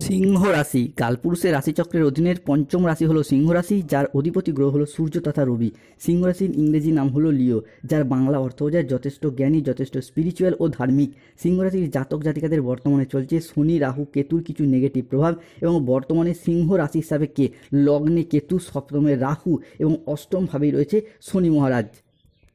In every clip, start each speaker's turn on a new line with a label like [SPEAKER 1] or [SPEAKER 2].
[SPEAKER 1] সিংহ রাশি কালপুরুষের রাশিচক্রের অধীনের পঞ্চম রাশি হলো সিংহ রাশি, যার অধিপতি গ্রহ হলো সূর্য তথা রবি। সিংহ রাশির ইংরেজি নাম হলো লিও, যার বাংলা অর্থ বোঝায় যথেষ্ট জ্ঞানী, যথেষ্ট স্পিরিচুয়াল ও ধার্মিক। সিংহ রাশির জাতক জাতিকাদের বর্তমানে চলছে শনি রাহু কেতুর কিছু নেগেটিভ প্রভাব, এবং বর্তমানে সিংহ রাশি হিসাবে লগ্নে কেতু, সপ্তমে রাহু এবং অষ্টম ভাবেই রয়েছে শনি মহারাজ।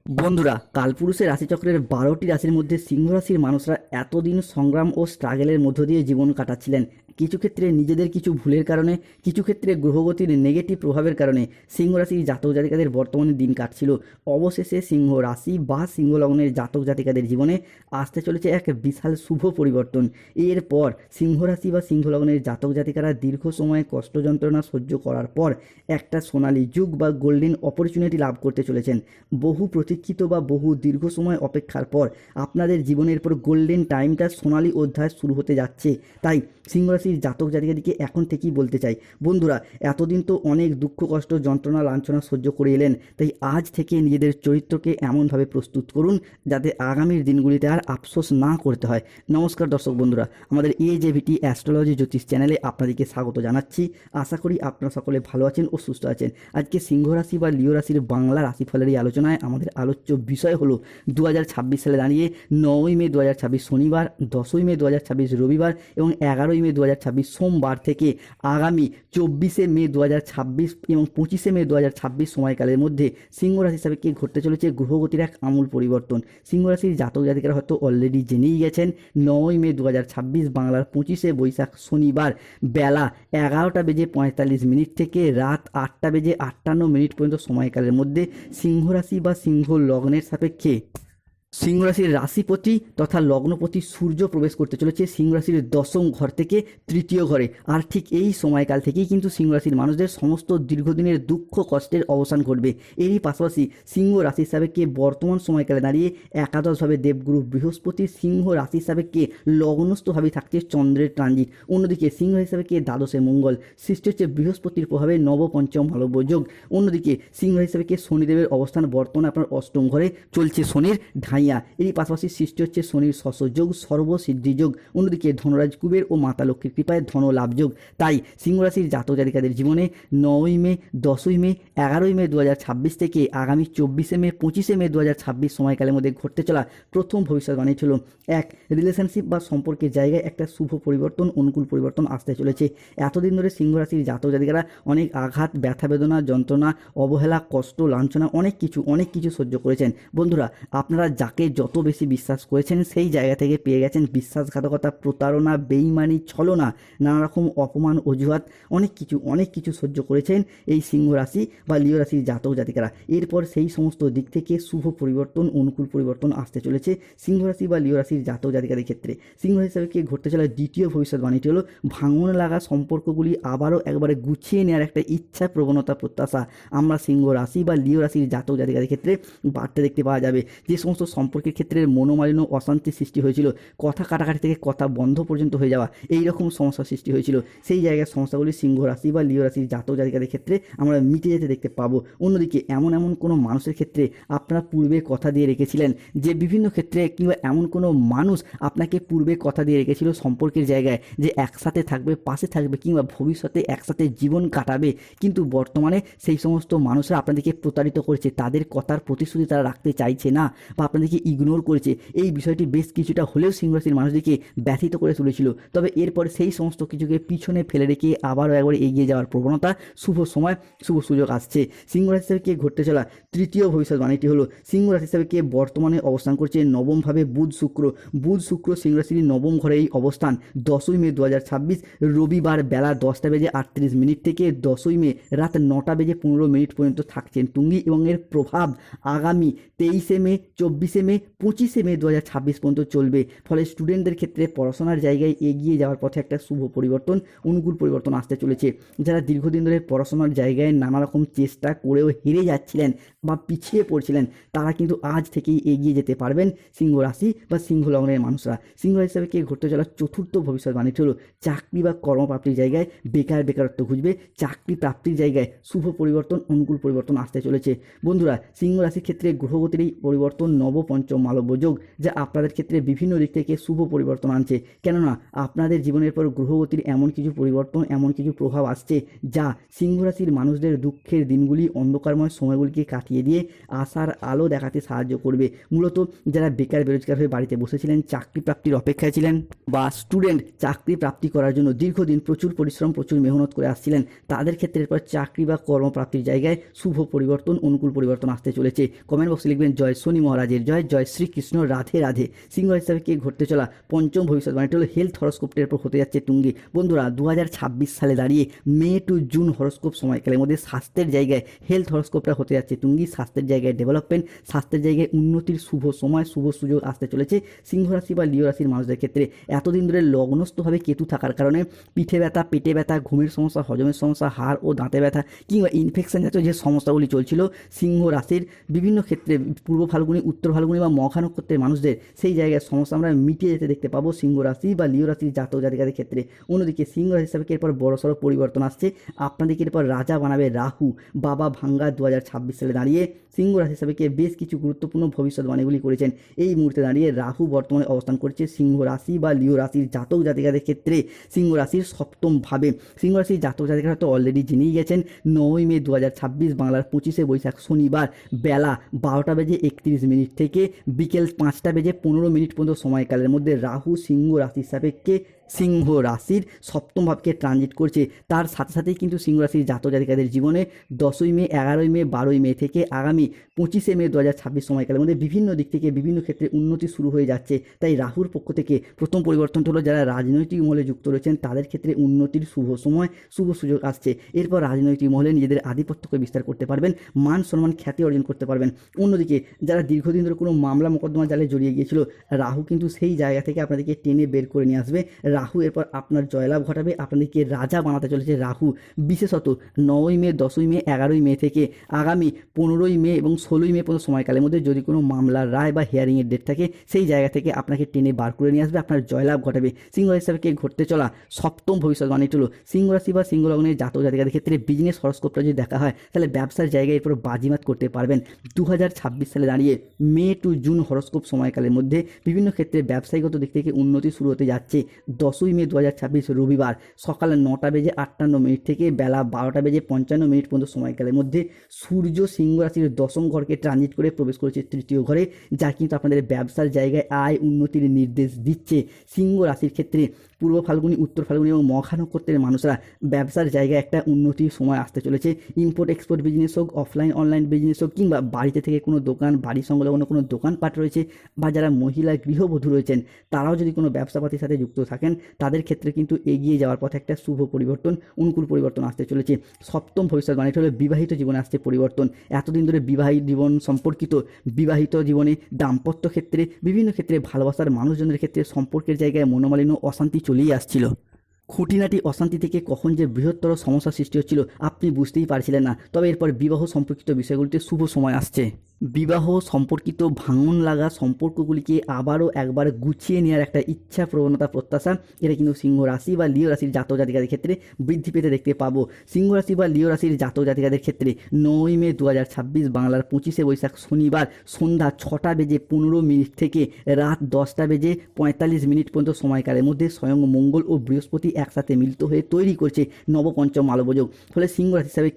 [SPEAKER 1] বন্ধুরা, কালপুরুষের রাশিচক্রের 12টি রাশির মধ্যে সিংহ রাশির মানুষরা এতদিন সংগ্রাম ও স্ট্রাগলের মধ্য দিয়ে জীবন কাটাচ্ছিলেন। কিছু ক্ষেত্রে নিজেদের কিছু ভুলের কারণে, কিছু ক্ষেত্রে গ্রহগতির নেগেটিভ প্রভাবের কারণে সিংহ রাশির জাতক জাতিকাদের বর্তমানে দিন কাটছিল। অবশেষে সিংহ রাশি বা সিংহ লগ্নের জাতক জাতিকাদের জীবনে আসতে চলেছে এক বিশাল শুভ পরিবর্তন। এরপর সিংহ রাশি বা সিংহ লগ্নের জাতক জাতিকারা দীর্ঘ সময় কষ্ট যন্ত্রণা সহ্য করার পর একটা সোনালী যুগ বা গোল্ডেন অপরচুনিটি লাভ করতে চলেছেন। বহু প্রতীক্ষিত বা বহু দীর্ঘ সময় অপেক্ষার পর আপনাদের জীবনের পর গোল্ডেন টাইমটা, সোনালী অধ্যায় শুরু হতে যাচ্ছে। তাই সিংহ রাশির জাতক জাতিকাদেরকে এখন থেকেই বলতে চাই, বন্ধুরা, এতদিন তো অনেক দুঃখ কষ্ট যন্ত্রণা লাঞ্ছনা সহ্য করে এলেন, তাই আজ থেকে নিজেদের চরিত্রকে এমনভাবে প্রস্তুত করুন যাতে আগামীর দিনগুলিতে আর আফসোস না করতে হয়। নমস্কার দর্শক বন্ধুরা, আমাদের AJVT অ্যাস্ট্রোলজি জ্যোতিষ চ্যানেলে আপনাদেরকে স্বাগত জানাচ্ছি। আশা করি আপনারা সকলে ভালো আছেন ও সুস্থ আছেন। আজকে সিংহ রাশি বা লিও রাশির বাংলা রাশিফলের এই আলোচনায় আমাদের আলোচ্য বিষয় হলো 2026 সালে দাঁড়িয়ে 9ই মে 2026 শনিবার, 10ই মে 2026 রবিবার এবং 11ই মে 2026 সোমবার থেকে আগামী 24শে মে 2026 এবং 25শে মে 2026 সময়কালের মধ্যে সিংহ রাশি হিসাবে ঘটতে চলেছে গ্রহগতির এক আমূল পরিবর্তন। সিংহ রাশির জাতক জাতিকারা হয়তো অলরেডি জেনেই গেছেন, 9ই মে 2026 বাংলার 25শে বৈশাখ শনিবার বেলা 11:45 থেকে রাত 8:58 পর্যন্ত সময়কালের মধ্যে সিংহ রাশি বা সিংহ লগ্নের সাপেক্ষে সিংহ রাশির রাশিপতি তথা লগ্নপতি সূর্য প্রবেশ করতে চলেছে সিংহ রাশির 10ম ঘর থেকে 3য় ঘরে। আর ঠিক এই সময়কাল থেকেই কিন্তু সিংহ রাশির মানুষদের সমস্ত দীর্ঘদিনের দুঃখ কষ্টের অবসান ঘটবে। এরই পাশাপাশি সিংহ রাশির সাপেক্ষে বর্তমান সময়কালে দাঁড়িয়ে একাদশভাবে দেবগুরু বৃহস্পতি, সিংহ রাশির সাপেক্ষে লগ্নস্থভাবে থাকছে চন্দ্রের ট্রানজিট। অন্যদিকে সিংহ রাশির সাপেক্ষে দ্বাদশে মঙ্গল সৃষ্টি হচ্ছে বৃহস্পতির প্রভাবে নবপঞ্চম মালব্য যোগ। অন্যদিকে সিংহ রাশির সাপেক্ষে শনিদেবের অবস্থান বর্তমানে আপনার 8ম ঘরে, চলছে শনির ঢাইয়া। এরই পাশাপাশি সৃষ্টি হচ্ছে শনির শস্যযোগ, সর্বসিদ্ধি যোগ। অন্যদিকে ধনরাজ কুবের ও মাতা লক্ষ্মীর কৃপায় ধন লাভ যোগ। তাই সিংহ রাশির জাতক জাতিকাদের জীবনে 9ই মে, 10ই মে, 11ই মে 2026 থেকে আগামী 24শে মে, 25শে মে 2026 সময়কালের মধ্যে ঘটতে চলা প্রথম ভবিষ্যৎবাণী ছিল এক রিলেশনশিপ বা সম্পর্কের জায়গায় একটা শুভ পরিবর্তন, অনুকূল পরিবর্তন আসতে চলেছে। এতদিন ধরে সিংহ রাশির জাতক জাতিকারা অনেক আঘাত, ব্যথা বেদনা, যন্ত্রণা, অবহেলা, কষ্ট, লাঞ্ছনা অনেক কিছু সহ্য করেছেন। বন্ধুরা, আপনারা যাকে যত বেশি বিশ্বাস করেছেন সেই জায়গা থেকে পেয়ে গেছেন বিশ্বাসঘাতকতা, প্রতারণা, বেইমানি, ছলনা, নানা রকম অপমান, অজুহাত, অনেক কিছু সহ্য করেছেন এই সিংহ রাশি বা লিও রাশির জাতক জাতিকারা। এরপর সেই সমস্ত দিক থেকে শুভ পরিবর্তন, অনুকূল পরিবর্তন আসতে চলেছে সিংহ রাশি বা লিও রাশির জাতক জাতিকাদের ক্ষেত্রে। সিংহ রাশি হিসাবে ঘটতে চলা দ্বিতীয় ভবিষ্যৎবাণীটি হলো ভাঙন লাগা সম্পর্কগুলি আবারও একবারে গুছিয়ে নেওয়ার একটা ইচ্ছা, প্রবণতা, প্রত্যাশা আমরা সিংহ রাশি বা লিও রাশির জাতক জাতিকাদের ক্ষেত্রে বাড়তে দেখতে পাওয়া যাবে। যে সমস্ত সম্পর্কের ক্ষেত্রে মনোমালিন্য, অশান্তি সৃষ্টি হয়েছিল, কথা কাটাকাটি থেকে কথা বন্ধ পর্যন্ত হয়ে যাওয়া, এই রকম সমস্যা সৃষ্টি হয়েছিল, সেই জায়গার সমস্যাগুলি সিংহ রাশি বা লিও রাশির জাতক জাতিকাদের ক্ষেত্রে আমরা মিটে যেতে দেখতে পাবো। অন্যদিকে এমন কোনো মানুষের ক্ষেত্রে আপনারা পূর্বে কথা দিয়ে রেখেছিলেন, যে বিভিন্ন ক্ষেত্রে কিংবা এমন কোনো মানুষ আপনাকে পূর্বে কথা দিয়ে রেখেছিল সম্পর্কের জায়গায় যে একসাথে থাকবে, পাশে থাকবে কিংবা ভবিষ্যতে একসাথে জীবন কাটাবে, কিন্তু বর্তমানে সেই সমস্ত মানুষরা আপনাদেরকে প্রতারিত করেছে, তাদের কথার প্রতিশ্রুতি তারা রাখতে চাইছে না বা আপনাদেরকে ইগনোর করেছে। এই বিষয়টি বেশ কিছুটা হলেও সিংহ রাশির মানুষদেরকে ব্যথিত করে তুলেছিল। তবে এরপরে সেই সমস্ত কিছুকে পিছনে ফেলে রেখে আবারও একবার এগিয়ে যাওয়ার প্রবণতা, শুভ সময়, শুভ সুযোগ আসছে। সিংহ রাশি হিসাবে ঘটতে চলা তৃতীয় ভবিষ্যৎবাণীটি হলো সিংহ রাশি হিসাবে বর্তমানে অবস্থান করছে নবমভাবে বুধ শুক্র সিংহ রাশির 9ম ঘরে এই অবস্থান 10ই মে 2026 রবিবার বেলা 10:38 থেকে 10ই মে রাত 9:15 পর্যন্ত থাকছেন তুঙ্গি, এবং এর প্রভাব আগামী 23শে মে, 24শে মে, 25শে মে 2026 পর্যন্ত চলবে। ফলে স্টুডেন্টদের ক্ষেত্রে পড়াশোনার জায়গায় এগিয়ে যাওয়ার পথে একটা শুভ পরিবর্তন, অনুকূল পরিবর্তন আসতে চলেছে। যারা দীর্ঘদিন ধরে পড়াশোনার জায়গায় নানা রকম চেষ্টা করেও হেরে যাচ্ছিলেন বা পিছিয়ে পড়ছিলেন, তারা কিন্তু আজ থেকেই এগিয়ে যেতে পারবেন সিংহ রাশি বা সিংহ লগ্নের মানুষরা। সিংহ রাশি হিসাবে ঘটতে চলা চতুর্থ ভবিষ্যৎবাণী হলো চাকরি বা কর্মপ্রাপ্তির জায়গায় বেকারত্ব ঘুচবে, চাকরি প্রাপ্তির জায়গায় শুভ পরিবর্তন, অনুকূল পরিবর্তন আসতে চলেছে। বন্ধুরা, সিংহ রাশির ক্ষেত্রে গ্রহগতির এই পরিবর্তন, নবপঞ্চম মালব্য যোগ, যা আপনাদের ক্ষেত্রে বিভিন্ন দিক থেকে শুভ পরিবর্তন আনছে। কেননা আপনাদের জীবনের পর গ্রহগতির এমন কিছু পরিবর্তন, এমন কিছু প্রভাব আসছে যা সিংহ রাশির মানুষদের দুঃখের দিনগুলি, অন্ধকারময় সময়গুলিকে কাটিয়ে দিয়ে আশার আলো দেখাতে সাহায্য করবে। মূলত যারা বেকার বেরোজগার হয়ে বাড়িতে বসেছিলেন, চাকরি প্রাপ্তির অপেক্ষায় ছিলেন, বা স্টুডেন্ট চাকরি প্রাপ্তি করার জন্য দীর্ঘদিন প্রচুর পরিশ্রম, প্রচুর মেহনত করে আসছিলেন, তাদের ক্ষেত্রে এরপর চাকরি বা কর্মপ্রাপ্তির জায়গায় শুভ পরিবর্তন, অনুকূল পরিবর্তন আসতে চলেছে। কমেন্ট বক্সে লিখবেন জয় শনি মহারাজের জয়, জয় শ্রীকৃষ্ণ, রাধে রাধে। সিংহ রাশি হিসাবে কে ঘটতে চলা পঞ্চম ভবিষ্যৎবাণীটি হলো হেলথ হরস্কোপটির উপর হতে যাচ্ছে তুঙ্গে। বন্ধুরা, 2026 সালে দাঁড়িয়ে মে টু জুন হরস্কোপ সময়কালের মধ্যে স্বাস্থ্যের জায়গায় হেলথ হরস্কোপটা হতে যাচ্ছে তুঙ্গি। স্বাস্থ্যের জায়গায় ডেভেলপমেন্ট, স্বাস্থ্যের জায়গায় উন্নতির শুভ সময়, শুভ সুযোগ আসতে চলেছে সিংহ রাশি বা লিও রাশির মানুষদের ক্ষেত্রে। এতদিন ধরে লগ্নস্থভাবে কেতু থাকার কারণে পিঠে ব্যথা, পেটে ব্যথা, ঘুমের সমস্যা, হজমের সমস্যা, হাড় ও দাঁতে ব্যথা কিংবা ইনফেকশন জাতীয় যে সমস্যাগুলি চলছিল সিংহ রাশির বিভিন্ন ক্ষেত্রে, পূর্ব ফাল্গুনি, উত্তর ফাল্গুনি বা মঘা নক্ষত্রের মানুষদের সেই জায়গায় সমস্যা আমরা মিটিয়ে যেতে দেখতে পাবো সিংহ রাশি বা লিও রাশির জাতক জাতিকাদের ক্ষেত্রে। অন্যদিকে সিংহ রাশি হিসাবে এরপর বড়সড় পরিবর্তন আসছে। আপনাদেরকে এরপর রাজা বানাবে রাহু। বাবা ভাঙ্গা 2026 সালে দাঁড়িয়ে সিংহ রাশি হিসাবে বেশ কিছু গুরুত্বপূর্ণ ভবিষ্যৎবাণীগুলি করেছেন। এই মুহূর্তে দাঁড়িয়ে রাহু বর্তমানে অবস্থান করছে সিংহ রাশি বা লিও রাশির জাতক জাতিকাদের ক্ষেত্রে সিংহ রাশির সপ্তম ভাবে। সিংহ রাশির জাতক জাতিকারা তো অলরেডি জেনেই গেছেন 9ই মে 2026 বাংলার 25শে বৈশাখ শনিবার বেলা 12:31 থেকে বিকেল 5:15 পর্যন্ত সময়কালের মধ্যে রাহু সিংহ রাশির সাপেক্ষে সিংহ রাশির সপ্তম ভাবকে ট্রানজিট করছে। তার সাথে সাথেই কিন্তু সিংহ রাশির জাতক জাতিকাদের জীবনে 10ই মে, 11ই মে, 12ই মে থেকে আগামী 25শে মে 2026 সময়কালের মধ্যে বিভিন্ন দিক থেকে বিভিন্ন ক্ষেত্রে উন্নতি শুরু হয়ে যাচ্ছে। তাই রাহুর পক্ষ থেকে প্রথম পরিবর্তনটা হলো যারা রাজনৈতিক মহলে যুক্ত রয়েছেন তাদের ক্ষেত্রে উন্নতির শুভ সময়, শুভ সুযোগ আসছে। এরপর রাজনৈতিক মহলে নিজেদের আধিপত্যকে বিস্তার করতে পারবেন, মান সম্মান, খ্যাতি অর্জন করতে পারবেন। অন্যদিকে যারা দীর্ঘদিন ধরে কোনো মামলা মোকদ্দমা জালে জড়িয়ে গিয়েছিল, রাহু কিন্তু সেই জায়গা থেকে আপনাদেরকে টেনে বের করে নিয়ে আসবে। রাহু এরপর আপনার জয়লাভ ঘটাবে, আপনাদেরকে রাজা বানাতে চলেছে রাহু। বিশেষত 9ই মে, 10ই মে, 11ই মে থেকে আগামী 15ই মে এবং 16ই মে পর্যন্ত সময়কালের মধ্যে যদি কোনো মামলার রায় বা হিয়ারিংয়ের ডেট থাকে সেই জায়গা থেকে আপনাকে টেনে বার করে নিয়ে আসবে, আপনার জয়লাভ ঘটাবে। সিংহ রাশি হিসাবে ঘটতে চলা সপ্তম ভবিষ্যৎবাণীটি হলো সিংহ রাশি বা সিংহ লগ্নের জাতক জাতিকাদের ক্ষেত্রে বিজনেস হরস্কোপটা যদি দেখা হয় তাহলে ব্যবসার জায়গায় এরপর বাজিমাত করতে পারবেন। 2026 সালে দাঁড়িয়ে মে টু জুন হরস্কোপ সময়কালের মধ্যে বিভিন্ন ক্ষেত্রে ব্যবসায়িকত দিক থেকে উন্নতি শুরু হতে যাচ্ছে। 10ই মে 2026 রবিবার সকাল 9:58 থেকে বেলা 12:55 পর্যন্ত সময়কালের মধ্যে সূর্য সিংহ রাশির দশম ঘরকে ট্রানজিট করে প্রবেশ করেছে তৃতীয় ঘরে, যা কিন্তু আপনাদের ব্যবসার জায়গায় আয় উন্নতির নির্দেশ দিচ্ছে। সিংহ রাশির ক্ষেত্রে পূর্ব ফাল্গুনি, উত্তর ফাল্গুনি এবং মঘা নক্ষত্রের মানুষরা ব্যবসার জায়গায় একটা উন্নতির সময় আসতে চলেছে। ইম্পোর্ট এক্সপোর্ট বিজনেস হোক, অফলাইন অনলাইন বিজনেস হোক, কিংবা বাড়িতে থেকে কোনো দোকান, বাড়ি সংলগ্ন কোনো দোকানপাট রয়েছে, বা যারা মহিলা গৃহবধূ রয়েছেন তারাও যদি কোনো ব্যবসাপাতির সাথে যুক্ত থাকেন তাদের ক্ষেত্রে কিন্তু এগিয়ে যাওয়ার পথে একটা শুভ পরিবর্তন, অনুকূল পরিবর্তন আসতে চলেছে। সপ্তম ভবিষ্যৎবাণীটা হলো বিবাহিত জীবনে আসছে পরিবর্তন। এতদিন ধরে বিবাহিত জীবন সম্পর্কিত, বিবাহিত জীবনে দাম্পত্য ক্ষেত্রে, বিভিন্ন ক্ষেত্রে ভালোবাসার মানুষজনের ক্ষেত্রে সম্পর্কের জায়গায় মনোমালিন্য, অশান্তি চলেই আসছিল। খুঁটিনাটি অশান্তি থেকে কখন যে বৃহত্তর সমস্যা সৃষ্টি হচ্ছিল আপনি বুঝতেই পারছিলেন না। তবে এরপর বিবাহ সম্পর্কিত বিষয়গুলিতে শুভ সময় আসছে। বিবাহ সম্পর্কিত ভাঙন লাগা সম্পর্কগুলিকে আবারও একবার গুছিয়ে নেওয়ার একটা ইচ্ছা, প্রবণতা, প্রত্যাশা এটা কিন্তু সিংহ রাশি বা লিও রাশির জাতক জাতিকাদের ক্ষেত্রে বৃদ্ধি পেতে দেখতে পাবো। সিংহ রাশি বা লিও রাশির জাতক জাতিকাদের ক্ষেত্রে 9ই মে 2026 বাংলার 25শে বৈশাখ শনিবার সন্ধ্যা 6:15 থেকে রাত 10:45 পর্যন্ত সময়কালের মধ্যে স্বয়ং মঙ্গল ও বৃহস্পতি একসাথে মিলিত হয়ে তৈরি করছে নবপঞ্চম মালব্য যোগ। ফলে সিংহ রাশি হিসাবে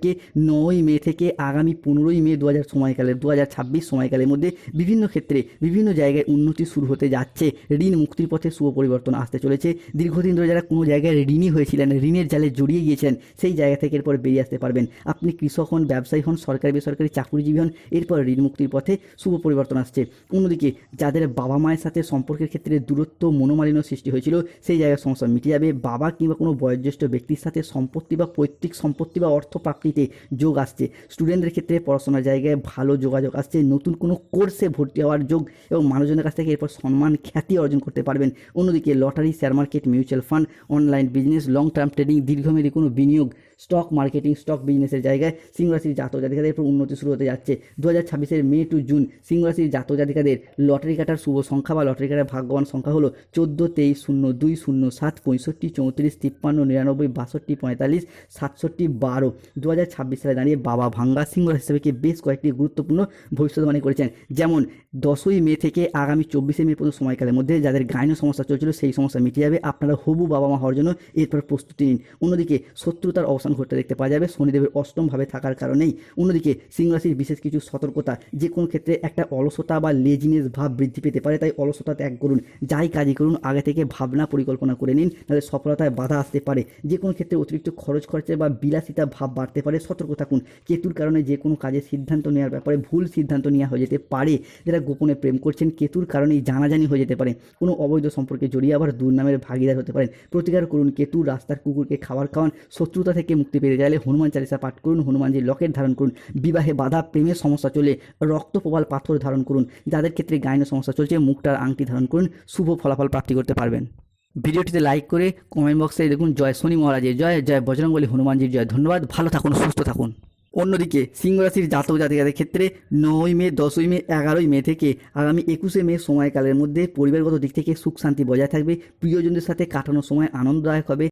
[SPEAKER 1] 9ই মে থেকে আগামী 15ই মে 2026 সময়কালের মধ্যে বিভিন্ন ক্ষেত্রে বিভিন্ন জায়গায় উন্নতি শুরু হতে যাচ্ছে। ঋণ মুক্তির পথে শুভ পরিবর্তন আসতে চলেছে। দীর্ঘদিন ধরে যারা কোনো জায়গায় ঋণী হয়েছিলেন, ঋণের জালে জড়িয়ে গিয়েছিলেন, সেই জায়গা থেকে এরপর বেরিয়ে আসতে পারবেন। আপনি কৃষক হন, ব্যবসায়ী হন, সরকারি বেসরকারি চাকরিজীবী হন, এরপর ঋণ মুক্তির পথে শুভ পরিবর্তন আসছে। অন্যদিকে যাদের বাবা মায়ের সাথে সম্পর্কের ক্ষেত্রে দূরত্ব, মনোমালিন্য সৃষ্টি হয়েছিল সেই জায়গায় সমস্যা মিটে যাবে। বাবা কিংবা কোনো বয়োজ্যেষ্ঠ ব্যক্তির সাথে সম্পত্তি বা পৈতৃক সম্পত্তি বা অর্থ প্রাপ্তিতে যোগ আসছে। স্টুডেন্টদের ক্ষেত্রে পড়াশোনার জায়গায় ভালো যোগাযোগ আসছে, নতুন কোনো কোর্সে ভর্তি হওয়ার যোগ এবং মানুষজনের কাছ থেকে এরপর সম্মান, খ্যাতি অর্জন করতে পারবেন। অন্যদিকে lottery, share market, mutual fund, online business, long term trading, দীর্ঘমেয়াদী কোনো বিনিয়োগ স্টক মার্কেটিং, স্টক বিজনেসের জায়গায় সিংহ রাশির জাতক জাতিকাদের এরপর উন্নতি শুরু হতে যাচ্ছে। 2026 মে টু জুন সিংহ রাশির জাতক জাতিকাদের লটারি কাটার শুভ সংখ্যা বা লটারি কাটার ভাগ্যবান সংখ্যা হলো 14, 23, 02, 07, 65, 34, 53, 99, 62, 45, 67, 12। 2026 সালে দাঁড়িয়ে বাবা ভাঙ্গা সিংহ রাশি হিসেবে বেশ কয়েকটি গুরুত্বপূর্ণ ভবিষ্যৎবাণী করেছেন। যেমন 10ই মে থেকে আগামী 24শে মে পর্যন্ত সময়কালের মধ্যে যাদের গাইনো সমস্যা চলছিল সেই সমস্যা মিটে যাবে। আপনারা হবু বাবা মা হওয়ার জন্য এরপর প্রস্তুতি নিন। অন্যদিকে শত্রুতার অবসান ঘটতে দেখতে পাওয়া যাবে শনিদেবের অষ্টম ভাবে থাকার কারণেই। অন্যদিকে সিংহ রাশির বিশেষ কিছু সতর্কতা, যে কোনো ক্ষেত্রে একটা অলসতা বা লেজিনেস ভাব বৃদ্ধি পেতে পারে, তাই অলসতা ত্যাগ করুন। যাই কাজই করুন আগে থেকে ভাবনা পরিকল্পনা করে নিন, নাহলে সফলতায় বাধা আসতে পারে। যে কোনো ক্ষেত্রে অতিরিক্ত খরচ খরচা বা বিলাসিতা ভাব বাড়তে পারে, সতর্ক থাকুন। কেতুর কারণে যে কোনো কাজের সিদ্ধান্ত নেওয়ার ব্যাপারে ভুল সিদ্ধান্ত নেওয়া হয়ে যেতে পারে। যারা গোপনে প্রেম করছেন কেতুর কারণেই জানাজানি হয়ে যেতে পারে। কোনো অবৈধ সম্পর্কে জড়িয়ে আবার দুর্নামের ভাগিদার হতে পারেন। প্রতিকার করুন, কেতু রাস্তার কুকুরকে খাবার খাওয়ান। শত্রুতা থেকে মুক্তি পেতে চাইলে হনুমান চালিসা পাঠ করুন, হনুমানজির লকেট ধারণ করুন। বিবাহে বাধা, প্রেমের সমস্যা চলে রক্ত প্রবাল পাথর ধারণ করুন। যাদের ক্ষেত্রে গাইনো সমস্যা চলছে মুখটার আংটি ধারণ করুন, শুভ ফলাফল প্রাপ্তি করতে পারবেন। ভিডিওটিতে লাইক করে কমেন্ট বক্সে দেখুন জয় শনি মহারাজের জয়, জয় বজরংবলী হনুমানজির জয়। ধন্যবাদ, ভালো থাকুন, সুস্থ থাকুন। অন্যদিকে সিংহ রাশির জাতক জাতিকাদের ক্ষেত্রে 9ই মে, 10ই মে, 11ই মে থেকে আগামী 21শে মে সময়কালের মধ্যে পরিবারগত দিক থেকে সুখ শান্তি বজায় থাকবে। প্রিয়জনদের সাথে কাটানোর সময় আনন্দদায়ক হবে।